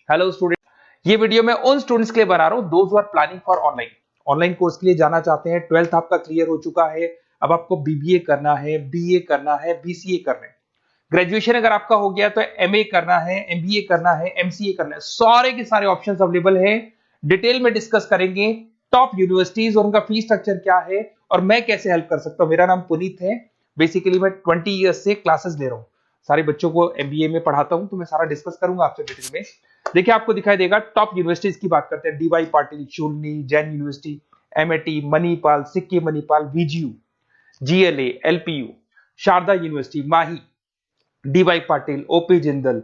Hello student, ये video मैं उन स्टूडेंट्स के लिए बना रहा हूँ those who are planning for online course के लिए जाना चाहते हैं। 12th आपका क्लियर हो चुका है, अब आपको बीबीए करना है, बीए करना है, बीसीए करना है। ग्रेजुएशन अगर आपका हो गया तो एमए करना है, एमबीए करना है, एमसीए करना है। सारे के सारे ऑप्शंस अवेलेबल हैं। डिटेल में डिस्कस करेंगे टॉप यूनिवर्सिटीज और उनका फीस स्ट्रक्चर क्या है और मैं कैसे हेल्प कर सकता हूँ। मेरा नाम पुनीत है। बेसिकली मैं 20 ईयर्स से क्लासेस ले रहा हूँ, सारे बच्चों को एमबीए में पढ़ाता हूँ, तो मैं सारा डिस्कस करूंगा आपसे डिटेल में। देखिए आपको दिखाई देगा टॉप यूनिवर्सिटीज की बात करते हैं। DY Patil, Shoolini, Jain university, MIT, Manipal, Sikkim Manipal, VGU, GLA, LPU, Sharda university, Mahi, DY Patil, OP Jindal,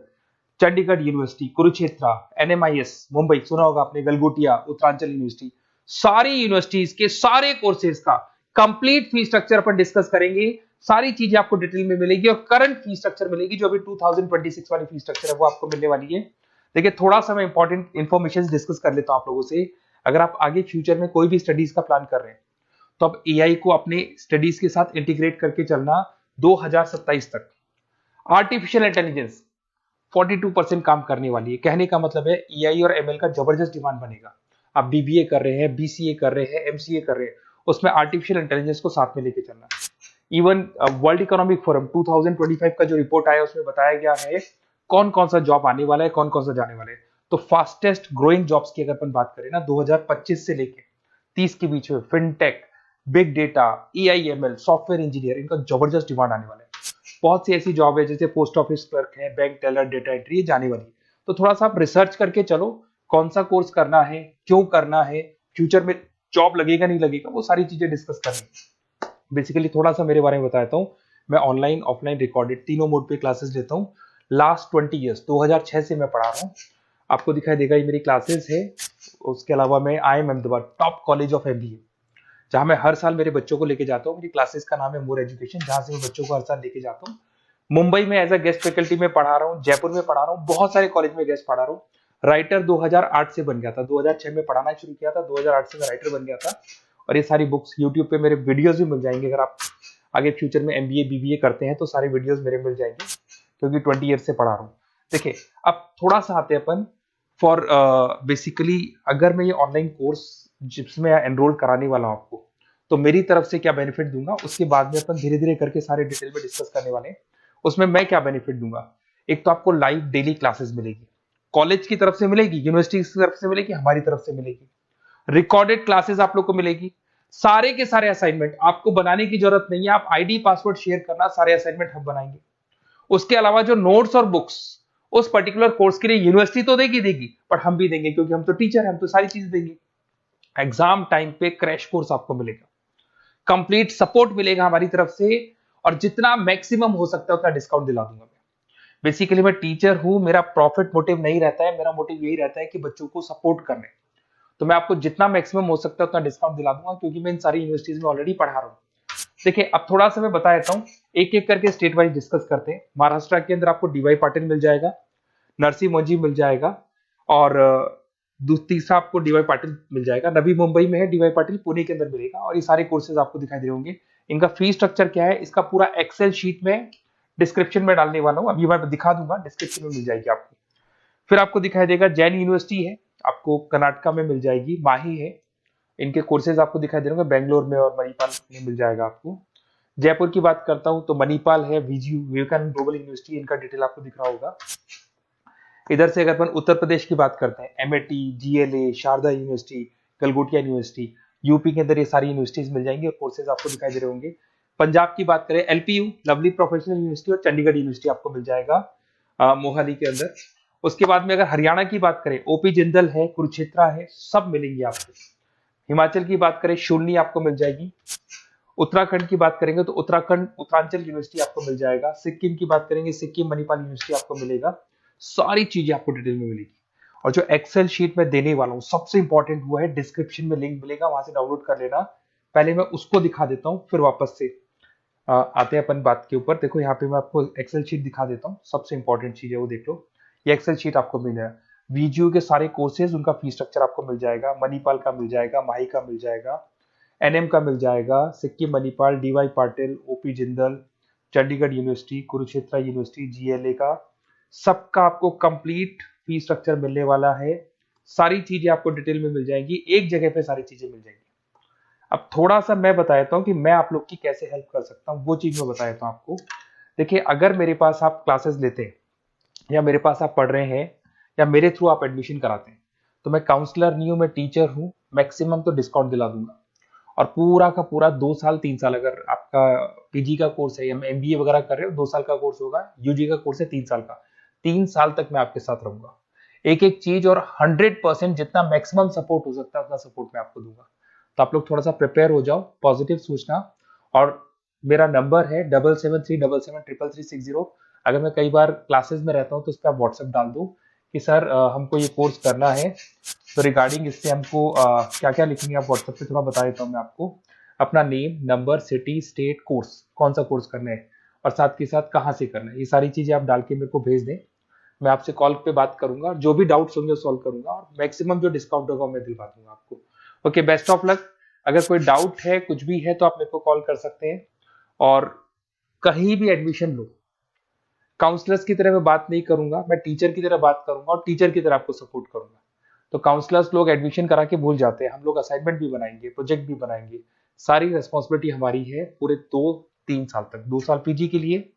Chandigarh university, Kurukshetra, NMIS Mumbai, सुना होगा आपने, गलगोटिया, उत्तरांचल यूनिवर्सिटी। सारी यूनिवर्सिटीज के सारे कोर्सेज का कंप्लीट फी स्ट्रक्चर पर डिस्कस करेंगे। सारी चीजें आपको डिटेल में मिलेगी और करंट फी स्ट्रक्चर मिलेगी, जो अभी 2026 वाली फी स्ट्रक्चर है वो आपको मिलने वाली है। देखिए थोड़ा सा मैं इंपॉर्टेंट इन्फॉर्मेशन डिस्कस कर लेता हूं आप लोगों से। अगर आप आगे फ्यूचर में कोई भी स्टडीज का प्लान कर रहे हैं तो आप एआई को अपने स्टडीज के साथ इंटीग्रेट करके चलना। 2027 तक आर्टिफिशियल इंटेलिजेंस 42% काम करने वाली है। कहने का मतलब है एआई और एमएल का जबरदस्त डिमांड बनेगा। आप बीबीए कर रहे हैं, बीसीए कर रहे हैं, एमसीए कर रहे हैं, उसमें आर्टिफिशियल इंटेलिजेंस को साथ में लेके चलना। इवन वर्ल्ड इकोनॉमिक फोरम 2025 का जो रिपोर्ट आया उसमें बताया गया है कौन कौन सा जॉब आने वाला है, कौन कौन सा जाने वाला है। तो फास्टेस्ट ग्रोइंग जॉब्स की अगर अपन बात करें ना, 2025 से लेके 30 के बीच में fintech, big data, AIML, software engineer, इनका जबरदस्त डिमांड आने वाला है। बहुत सी ऐसी जॉब है जैसे पोस्ट ऑफिस क्लर्क है, बैंक टेलर, डेटा एंट्री, ये जाने वाली है। तो थोड़ा सा आप रिसर्च करके चलो कौन सा कोर्स करना है, क्यों करना है, फ्यूचर में जॉब लगेगा नहीं लगेगा, वो सारी चीजें डिस्कस करनी। बेसिकली थोड़ा सा मेरे बारे में बताता हूँ। मैं ऑनलाइन ऑफलाइन रिकॉर्डेड तीनों मोड पे क्लासेस लेता हूँ। लास्ट 20 ईयर्स 2006 से मैं पढ़ा रहा हूँ। आपको दिखाई देगा ये मेरी क्लासेस है। उसके अलावा मैं IIM Ahmedabad top college of MBA, जहां मैं हर साल मेरे बच्चों को लेके जाता हूँ। मेरी क्लासेस का नाम है मोर एजुकेशन, जहां से मैं बच्चों को हर साल लेके जाता हूँ। मुंबई में एज अ गेस्ट फैकल्टी में पढ़ा रहा हूँ, जयपुर में पढ़ा रहा हूँ, बहुत सारे कॉलेज में गेस्ट पढ़ा रहा हूँ। राइटर 2008 से बन गया था, 2006 में पढ़ाना शुरू किया था, 2008 से मैं राइटर बन गया था। और ये सारी बुक्स यूट्यूब पे मेरे वीडियोस भी मिल जाएंगे। अगर आप आगे फ्यूचर में एमबीए बीबीए करते हैं तो सारे वीडियोस मेरे मिल जाएंगे, क्योंकि 20 ईयर से पढ़ा रहा हूँ। देखिए अब थोड़ा सा आते हैं अपन फॉर बेसिकली अगर मैं ये ऑनलाइन कोर्स जिसमें एनरोल कराने वाला हूँ आपको, तो मेरी तरफ से क्या बेनिफिट दूंगा, उसके बाद में अपन धीरे धीरे करके सारे डिटेल में डिस्कस करने वाले हैं। उसमें मैं क्या बेनिफिट दूंगा, एक तो आपको लाइव डेली क्लासेस मिलेगी, कॉलेज की तरफ से मिलेगी, यूनिवर्सिटी की तरफ से मिलेगी, हमारी तरफ से मिलेगी। रिकॉर्डेड क्लासेस आप लोग को मिलेगी। सारे के सारे असाइनमेंट आपको बनाने की जरूरत नहीं है, आप आईडी पासवर्ड शेयर करना, सारे असाइनमेंट हम बनाएंगे। उसके अलावा जो नोट्स और बुक्स उस पर्टिकुलर कोर्स के लिए यूनिवर्सिटी तो देगी, पर हम भी देंगे, क्योंकि हम तो टीचर हैं, हम तो सारी चीज देंगे। एग्जाम टाइम पे क्रैश कोर्स आपको मिलेगा, कंप्लीट सपोर्ट मिलेगा हमारी तरफ से, और जितना मैक्सिमम हो सकता है उतना डिस्काउंट दिला दूंगा मैं। बेसिकली मैं टीचर हूं, मेरा प्रॉफिट मोटिव नहीं रहता है, मेरा मोटिव यही रहता है कि बच्चों को सपोर्ट करने। तो मैं आपको जितना मैक्सिमम हो सकता है उतना डिस्काउंट दिला दूंगा, क्योंकि मैं इन सारी यूनिवर्सिटीज में ऑलरेडी पढ़ा रहा हूँ। देखिए अब थोड़ा सा मैं बता देता हूँ, एक एक करके स्टेट वाइज डिस्कस करते हैं। महाराष्ट्र के अंदर आपको डीवाई पाटिल मिल जाएगा, नरसी मोंजी मिल जाएगा, और तीसरा आपको डीवाई पाटिल मिल जाएगा। नवी मुंबई में है डीवाई पाटिल, पुणे के अंदर मिलेगा। और ये सारे कोर्सेज आपको दिखाई दे होंगे। इनका फी स्ट्रक्चर क्या है, इसका पूरा एक्सेल शीट में डिस्क्रिप्शन में डालने वाला हूँ, अभी मैं दिखा दूंगा, डिस्क्रिप्शन में मिल जाएगी आपको। फिर आपको दिखाई देगा जैन यूनिवर्सिटी है, आपको कर्नाटका में मिल जाएगी, माही है, इनके कोर्सेज आपको दिखाई दे होंगे, बेंगलोर में और मणिपाल में मिल जाएगा आपको। जयपुर की बात करता हूं तो मणिपाल है, वीजीयू, विवेकानंद ग्लोबल यूनिवर्सिटी, इनका डिटेल आपको दिख रहा होगा। इधर से अगर अपन उत्तर प्रदेश की बात करते हैं, MIT, GLA, Sharda university, Galgotias university, UP के अंदर ये सारी यूनिवर्सिटीज मिल जाएंगी और कोर्सेज आपको दिखाई दे रहे होंगे। पंजाब की बात करें, एलपीयू, लवली प्रोफेशनल यूनिवर्सिटी, और चंडीगढ़ यूनिवर्सिटी आपको मिल जाएगा मोहाली के अंदर। उसके बाद में अगर हरियाणा की बात करें, ओपी जिंदल है, कुरुक्षेत्र है, सब मिलेंगे आपको। हिमाचल की बात करें, शूलनी आपको मिल जाएगी। उत्तराखंड की बात करेंगे तो उत्तराखंड उत्तरांचल यूनिवर्सिटी आपको मिल जाएगा। सिक्किम की बात करेंगे, सिक्किम मणिपाल यूनिवर्सिटी आपको मिलेगा। सारी चीजें आपको डिटेल में मिलेगी। और जो एक्सेल शीट में देने वाला हूँ सबसे इंपॉर्टेंट वो है, डिस्क्रिप्शन में लिंक मिलेगा, वहां से डाउनलोड कर लेना। पहले मैं उसको दिखा देता हूँ, फिर वापस से आते हैं अपन बात के ऊपर। देखो यहाँ पे मैं आपको एक्सेल शीट दिखा देता हूँ, सबसे इंपॉर्टेंट चीज है वो देख लो। ये एक्सेल शीट आपको मिल जाएगा। वीजीयू के सारे कोर्सेज, उनका फी स्ट्रक्चर आपको मिल जाएगा। मणिपाल का मिल जाएगा, माही का मिल जाएगा, एनएम का मिल जाएगा, Sikkim Manipal, DY Patil, OP Jindal, Chandigarh university, Kurukshetra university, GLA का, सबका आपको कंप्लीट फी स्ट्रक्चर मिलने वाला है, सारी चीजें आपको डिटेल में मिल जाएंगी, एक जगह पे सारी चीजें मिल जाएंगी। अब थोड़ा सा मैं बता देता हूँ कि मैं आप लोग की कैसे हेल्प कर सकता हूँ, वो चीज मैं बता देता हूँ आपको। देखिए, अगर मेरे पास आप क्लासेस लेते हैं या मेरे पास आप पढ़ रहे हैं या मेरे थ्रू आप एडमिशन कराते हैं, तो मैं काउंसलर नहीं हूँ, मैं टीचर हूँ, मैक्सिमम तो डिस्काउंट दिला दूंगा। और पूरा का पूरा 2 साल 3 साल, अगर आपका पीजी का कोर्स है या एमबीए वगैरह कर रहे हो, 2 साल का कोर्स होगा, यूजी का कोर्स है 3 साल का, 3 साल तक मैं आपके साथ रहूंगा। एक एक चीज और 100% जितना मैक्सिमम सपोर्ट हो सकता है उतना सपोर्ट मैं आपको दूंगा। तो आप लोग थोड़ा सा प्रिपेयर हो जाओ, पॉजिटिव सोचना। और मेरा नंबर है 7737773360। अगर मैं कई बार क्लासेस में रहता हूँ तो उस पर आप व्हाट्सएप डाल दो कि सर हमको ये कोर्स करना है, तो रिगार्डिंग इससे हमको क्या क्या लिखेंगे आप व्हाट्सएप पे थोड़ा बता देता हूँ मैं आपको। अपना name, number, city, state, course, कौन सा कोर्स करना है और साथ के साथ कहाँ से करना है, ये सारी चीजें आप डाल के मेरे को भेज दें। मैं आपसे कॉल पे बात करूंगा, जो भी डाउट्स होंगे सॉल्व करूंगा और मैक्सिमम जो डिस्काउंट होगा मैं दिलवा दूंगा आपको। Okay, best of luck. अगर कोई डाउट है, कुछ भी है, तो आप मेरे को कॉल कर सकते हैं। और कहीं भी एडमिशन लो, काउंसलर्स की तरह मैं बात नहीं करूंगा, मैं टीचर की तरह बात करूंगा और टीचर की तरह आपको सपोर्ट करूंगा। तो काउंसलर्स लोग एडमिशन करा के भूल जाते हैं, हम लोग असाइनमेंट भी बनाएंगे, प्रोजेक्ट भी बनाएंगे। सारी रिस्पॉन्सिबिलिटी हमारी है पूरे 2-3 साल तक, 2 साल पीजी के लिए,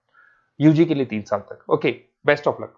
यूजी के लिए 3 साल तक। Okay, best of luck.